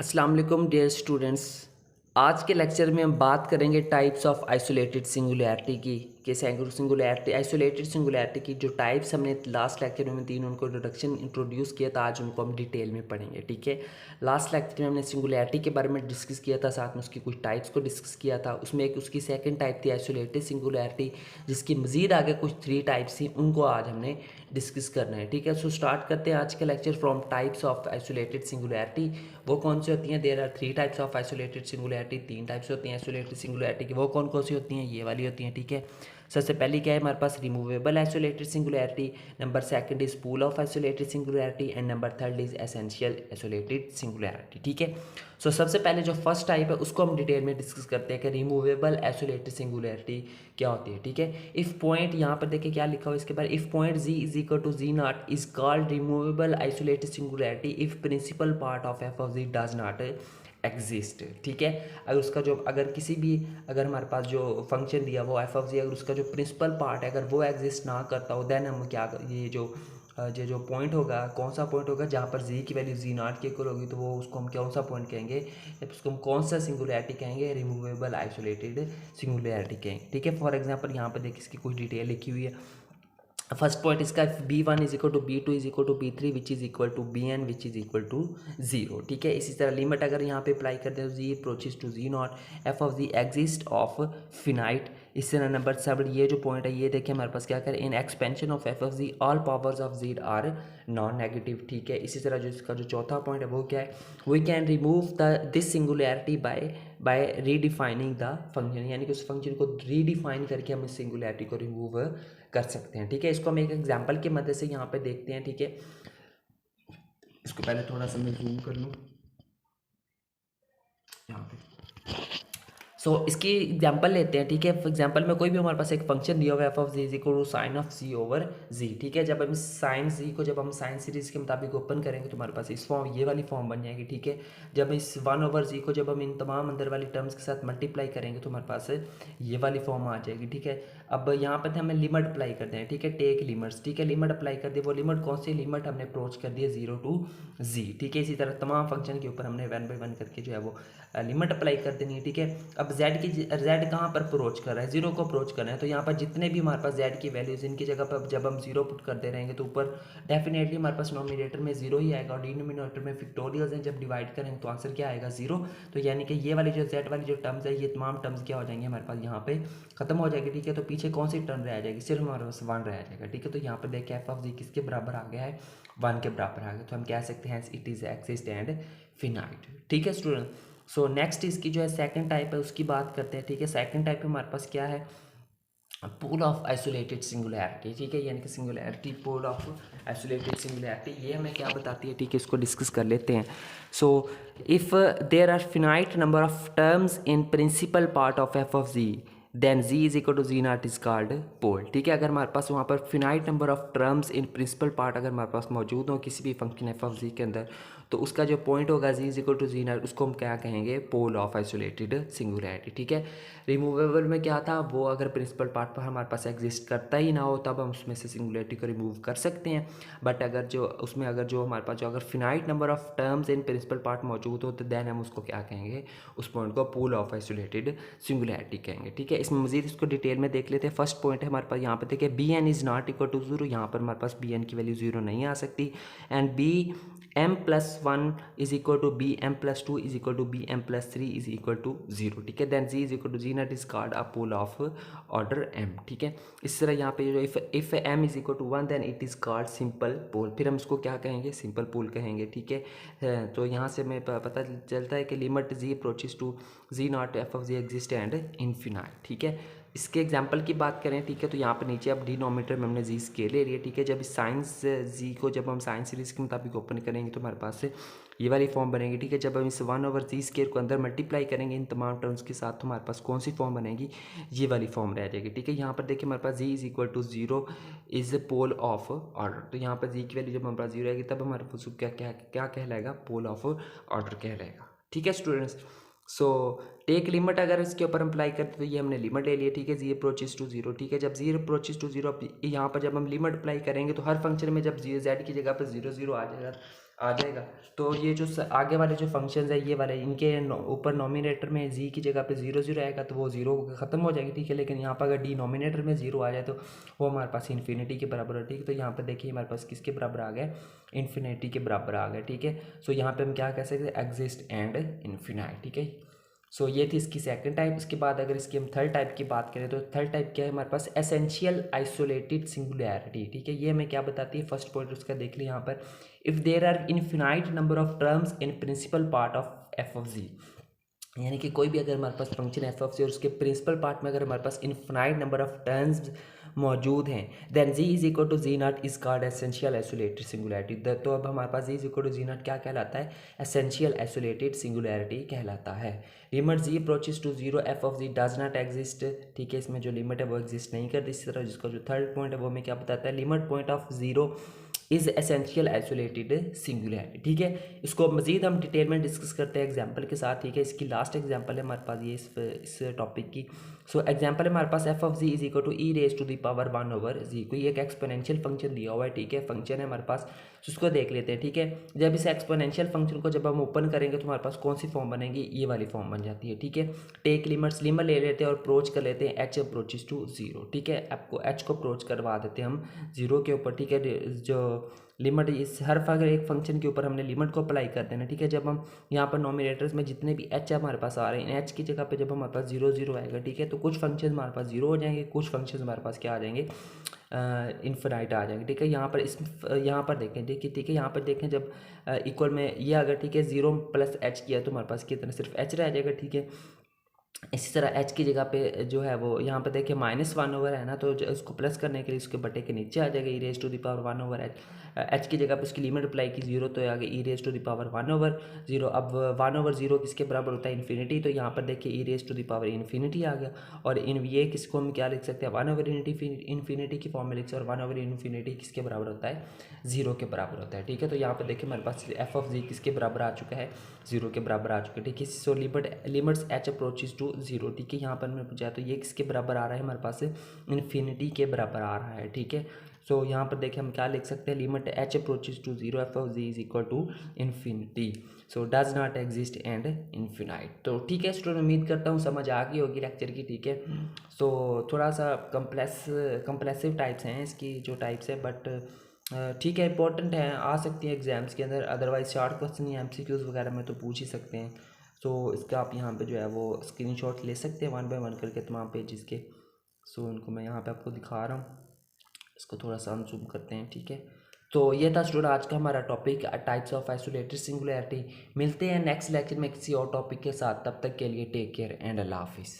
अस्सलाम वालेकुम dear students. आज के लेक्चर में हम बात करेंगे टाइप्स ऑफ आइसोलेटेड सिंगुलैरिटी की कि सिंगुलैरिटी आइसोलेटेड सिंगुलैरिटी की जो टाइप्स हमने लास्ट लेक्चर में तीन उनको इंट्रोड्यूस किया था, आज उनको हम डिटेल में पढ़ेंगे। ठीक है, लास्ट लेक्चर में हमने सिंगुलैरिटी के बारे में डिस्कस किया था, साथ में उसकी कुछ टाइप्स को डिस्कस किया था। उसमें एक उसकी सेकंड टाइप थी आइसोलेटेड सिंगुलैरिटी, जिसकी मज़ीद आगे कुछ थ्री टाइप्स थी, उनको आज हमने डिस्कस करना है। ठीक है, सो स्टार्ट करते हैं आज का lecture from types of isolated singularity. वो कौन सी होती हैं? There are three types of isolated singularity. तीन टाइप्स होती हैं आइसोलेटेड सिंगुलैरिटी की। वो कौन कौन सी होती हैं? ये वाली होती हैं। ठीक है, सबसे पहली क्या है हमारे पास? Removable isolated singularity. Number second is pole of isolated singularity and number third is essential isolated singularity. ठीक है, सो सबसे पहले जो फर्स्ट टाइप है उसको हम डिटेल में डिस्कस करते हैं कि रिमूवेबल आइसोलेटेड सिंगुलैरिटी क्या होती है। ठीक है, इफ पॉइंट, यहाँ पर देखिए क्या लिखा हुआ है इसके बारे। If point g is equal to ji not is called removable isolated singularity if principal part of f of g does not exist. ठीक है, अगर उसका जो अगर किसी भी अगर हमारे पास जो फंक्शन दिया वो एफ ऑफ जी, अगर उसका जो प्रिंसिपल पार्ट है अगर वो एग्जिस्ट ना करता हो, देन हम क्या ये जो पॉइंट होगा, कौन सा पॉइंट होगा जहाँ पर जी की वैल्यू जी नॉट के इक्वल होगी, तो वो उसको हम कौन सा पॉइंट कहेंगे, उसको हम कौन सा सिंगुलैरिटी कहेंगे? रिमूवेबल आइसोलेटेड सिंगुलैरिटी कहेंगे। ठीक है, फॉर एग्जांपल यहाँ पर देखिए इसकी कुछ डिटेल लिखी हुई है। फर्स्ट पॉइंट इसका B1 is equal to B2 is equal to B3 which is equal to Bn which is equal to 0। ठीक है, इसी तरह लिमिट अगर यहाँ पे अप्लाई करते हैं z approaches to ji not f of ji exist of finite. इसी तरह नंबर 7 ये जो पॉइंट है ये देखिए हमारे पास क्या करें, in expansion of f of g all powers of g are non negative. ठीक है, इसी तरह जो इसका जो चौथा पॉइंट है वो क्या है, we can remove this singularity by redefining the function, यानी कि उस फंक्शन को रीडिफाइन करके हम इस सिंगुलैरिटी को रिमूव कर सकते हैं। ठीक है, इसको हम एक एग्जांपल की मदद से यहाँ पे देखते हैं। ठीक है, इसको पहले थोड़ा सा मैं जूम कर लूँ यहाँ पे। इसकी एग्जांपल लेते हैं। ठीक है, फॉर एग्जांपल में कोई भी हमारे पास एक फंक्शन दिया हुआ है f of ji is equal to sine of z over z. ठीक है, जब हम साइन जी को जब हम साइन सीरीज के मुताबिक ओपन करेंगे तो हमारे पास इस फॉर्म ये वाली फॉर्म बन जाएगी। ठीक है, जब इस 1/जी को जब हम इन तमाम अंदर वाली टर्म्स के साथ मल्टीप्लाई करेंगे तो हमारे पास ये वाली फॉर्म आ जाएगी। ठीक है, अब यहाँ पर हमें लिमिट अप्लाई करते हैं। ठीक है, टेक लिमिट्स। ठीक है, लिमिट अप्लाई कर दी, वो लिमिट कौन सी लिमिट हमने अप्रोच कर दी है 0 टू जी। ठीक है, इसी तरह तमाम फंक्शन के ऊपर हमने 1 बाई 1 करके जो है वो लिमिट अप्लाई कर देनी है। ठीक है, अब जेड कहाँ पर अप्रोच कर रहा है? 0 को अप्रोच कर रहे हैं, तो यहाँ पर जितने भी हमारे पास जेड की वैल्यूज इनकी जगह पर जब हम 0 पुट करते रहेंगे तो ऊपर डेफिनेटली हमारे पास नोमिनेटर में 0 ही आएगा और डिनोमिनेटर में फैक्टोरियल्स हैं, जब डिवाइड करेंगे तो आंसर क्या आएगा? 0। तो यानी कि ये वाली जो जेड वाली जो टर्म्स है ये तमाम टर्म्स क्या हो जाएंगे हमारे पास यहाँ पे खत्म हो जाएगी। ठीक है, तो पीछे कौन सी टर्म रह जाएगी? सिर्फ हमारे पास 1 रह जाएगा। ठीक है, तो यहाँ पर देखिए एफ ऑफ जी किसके बराबर आ गया है? 1 के बराबर आ गया, तो हम कह सकते हैं it is exist and finite. ठीक है स्टूडेंट, सो नेक्स्ट इसकी जो है सेकंड टाइप है उसकी बात करते हैं। ठीक है, सेकंड टाइप में हमारे पास क्या है? Pool of isolated singularity. ठीक है, यानी कि singularity, pool of isolated singularity, ये हमें क्या बताती है? ठीक है, इसको डिस्कस कर लेते हैं। So if there are finite number of terms in principal part of f of g then ji is equal to ji not is called pole. ठीक है, अगर हमारे पास वहाँ पर finite number of terms in principal part अगर हमारे पास मौजूद हो किसी भी फंक्शन एफ ऑफ जी के अंदर, तो उसका जो पॉइंट होगा z is equal to ji not, उसको हम क्या कहेंगे? Pole of isolated singularity. ठीक है, रिमूवेबल में क्या था, वो अगर प्रिंसिपल पार्ट पर हमारे पास एग्जिस्ट करता ही ना हो तब हम उसमें से सिंगुलैरिटी को रिमूव कर सकते हैं। बट अगर जो उसमें अगर जो हमारे पास जो अगर finite number of terms in principal part मौजूद हो तो देन हम उसको क्या कहेंगे? उस पॉइंट को पोल ऑफ आइसोलेटेड सिंगुलैरिटी कहेंगे। ठीक है, इसमें मजीद इसको डिटेल में देख लेते हैं। फर्स्ट पॉइंट है हमारे पास यहाँ पे देखिए b n is not equal to 0, यहाँ पर हमारे पास बी एन की वैल्यू 0 नहीं आ सकती। And b m plus 1 is equal to b m plus 2 is equal to b m plus 3 is equal to 0। ठीक है, then ji is equal to ji not is called a pole of order m. ठीक है, इस तरह यहाँ पे जो if M is equal to 1 then it is called simple pole, फिर हम इसको क्या कहेंगे? सिंपल पोल कहेंगे। ठीक है, तो यहाँ से हमें पता चलता है कि limit g approaches to ji not f of ji exist and infinite. ठीक है, इसके एग्जाम्पल की बात करें। ठीक है, तो यहाँ पर नीचे अब डिनोमीटर में हमने जी स्केल ले लिया। ठीक है, जब साइंस जी को जब हम साइंस सीरीज के मुताबिक ओपन करेंगे तो हमारे पास ये वाली फॉर्म बनेगी। ठीक है, जब हम इस 1/जी स्केयर को अंदर मल्टीप्लाई करेंगे इन तमाम टर्म्स के साथ तो हमारे पास कौन सी फॉर्म बनेगी? ये वाली फॉर्म रह जाएगी। ठीक है, यहाँ पर देखिए हमारे पास z is equal to 0 is pole of order, तो यहाँ पर जी की वैल्यू जब हमारे पास 0 आएगी तब हमारे पास क्या क्या क्या कहलाएगा? पोल ऑफ ऑर्डर कहलाएगा। ठीक है स्टूडेंट्स, सो टेक लिमिट अगर इसके ऊपर अप्लाई करते तो ये हमने लिमिट ले लिया। ठीक है, जी अप्रोचेस टू 0। ठीक है, जब जी अप्रोचेस टू 0 यहाँ पर जब हम लिमिट अप्लाई करेंगे तो हर फंक्शन में जब जी जेड की जगह पर 0 0 आ जाएगा, आ जाएगा। तो ये जो आगे वाले जो फंक्शंस है ये वाले, इनके ऊपर नॉमिनेटर में जी की जगह पे 0 0 आएगा तो वो 0 ख़त्म हो जाएगी, ठीक है। लेकिन यहाँ पर अगर डिनोमिनेटर में 0 आ जाए तो वो हमारे पास इन्फिनिटी के बराबर है, ठीक है। तो यहाँ पर देखिए हमारे पास किसके बराबर आ गया, इन्फिनिटी के बराबर आ गया, ठीक है। सो यहाँ पर हम क्या कह सकते हैं, एग्जिस्ट एंड इन्फिनाइट, ठीक है। सो ये थी इसकी सेकंड टाइप। इसके बाद अगर इसकी हम थर्ड टाइप की बात करें तो थर्ड टाइप क्या है हमारे पास, एसेंशियल आइसोलेटेड सिंगुलैरिटी, ठीक है। ये हमें क्या बताती है, फर्स्ट पॉइंट उसका देख लिया यहाँ पर, if there are infinite number of terms in principal part of f of z, यानी कि कोई भी अगर हमारे पास फंक्शन एफ ऑफ जी और उसके प्रिंसिपल पार्ट में अगर हमारे पास इन्फिनाइट नंबर ऑफ टर्म्स मौजूद हैं, then ji is equal to ji not is called essential isolated singularity. तो अब हमारे पास z is equal to ji not क्या कहलाता है, एसेंशियल आइसोलेटेड सिंगुलैरिटी कहलाता है। Limit g approaches to zero f of g does not exist, ठीक है। इसमें जो लिमिट है वो एग्जिस्ट नहीं करती। इसी तरह जिसका जो थर्ड पॉइंट है वो हमें क्या बताता है, limit point of zero is essential isolated singularity, ठीक है। इसको मजीद हम डिटेल में डिस्कस करते हैं एग्जांपल के साथ, ठीक है। इसकी लास्ट एग्जांपल है हमारे पास ये इस टॉपिक की। सो एग्जांपल है हमारे पास f of ji is equal to e raise to the power 1 over z. कोई एक एक्सपोनेंशियल फंक्शन दिया हुआ है, ठीक है, फंक्शन है हमारे पास, उसको देख लेते हैं, ठीक है। जब इस एक्सपोनेंशियल फंक्शन को जब हम ओपन करेंगे तो हमारे पास कौन सी फॉर्म बनेगी, ये वाली फॉर्म बन जाती है, ठीक है। टेक लिमिट्स, लिमिट ले लेते हैं और अप्रोच कर लेते हैं एच अप्रोचेस टू जीरो, ठीक है। आपको एच को अप्रोच करवा देते हैं हम जीरो के ऊपर, ठीक है। जो लिमिट इस हर अगर एक फंक्शन के ऊपर हमने लिमिट को अप्लाई कर देना, ठीक है। जब हम यहाँ पर नॉमिनेटर्स में जितने भी एच हमारे पास आ रहे हैं, एच की जगह पे जब हमारे पास 0 0 आएगा, ठीक है, तो कुछ फंक्शन हमारे पास 0 हो जाएंगे, कुछ फंक्शन हमारे पास क्या आ जाएंगे, इन्फिनाइट आ जाएंगे, ठीक है। यहाँ पर यहाँ पर देखें, देखिए, ठीक है, यहाँ पर देखें जब इक्वल में ये अगर, ठीक है, 0 प्लस एच किया तो हमारे पास कितना, सिर्फ एच रह जाएगा, ठीक है। इसी तरह एच की जगह पे जो है वो यहाँ पे देखिए -1 ओवर है ना, तो उसको प्लस करने के लिए उसके बटे के नीचे आ जाएगा e raise to the power 1 over h. H की जगह पे उसकी लिमिट अप्लाई की 0 तो आ गया e raise to the power 1 over 0। अब 1 ओवर 0 किसके बराबर होता है, इन्फिनिटी। तो यहाँ पर देखिए e raise to the power infinity आ गया। और ये किसको हम क्या लिख सकते हैं, 1 ओवर इन्फिनिटी की फॉर्म में लिख सकते हैं। और 1 ओवर इन्फिनिटी किसके बराबर होता है, 0 के बराबर होता है, ठीक है। तो यहाँ पर देखिए हमारे पास एफ ऑफ जी किसके बराबर आ चुका है, 0 के बराबर आ चुका है, ठीक है। सो लिमिट्स एच अप्रोचेस टू 0, ठीक है। यहाँ पर मैं पूछा तो ये किसके बराबर आ रहा है हमारे पास, इन्फिनिटी के बराबर आ रहा है, ठीक है। सो यहाँ पर देखिए हम क्या लिख सकते हैं, limit h approaches to 0 f of ji is equal to infinity, so does not exist and infinite. तो ठीक है स्टूडेंट, उम्मीद करता हूँ समझ आ गई होगी लेक्चर की, ठीक है। सो थोड़ा सा कंप्लेसिव टाइप्स हैं इसकी जो टाइप्स है, बट ठीक है, इंपॉर्टेंट है, आ सकती है एग्जाम्स के अंदर। अदरवाइज शॉर्ट क्वेश्चन या एमसीक्यूज वगैरह में तो पूछ ही सकते हैं। सो इसका आप यहाँ पे जो है वो स्क्रीनशॉट ले सकते हैं 1 बाय 1 करके तमाम पेजेस के। सो उनको मैं यहाँ पे आपको दिखा रहा हूँ, इसको थोड़ा सा हम जूम करते हैं, ठीक है। तो ये था स्टूडेंट आज का हमारा topic, types of isolated singularity. मिलते हैं नेक्स्ट लेक्चर में किसी और टॉपिक के साथ, तब तक के लिए टेक केयर एंड अल्लाह हाफिज़।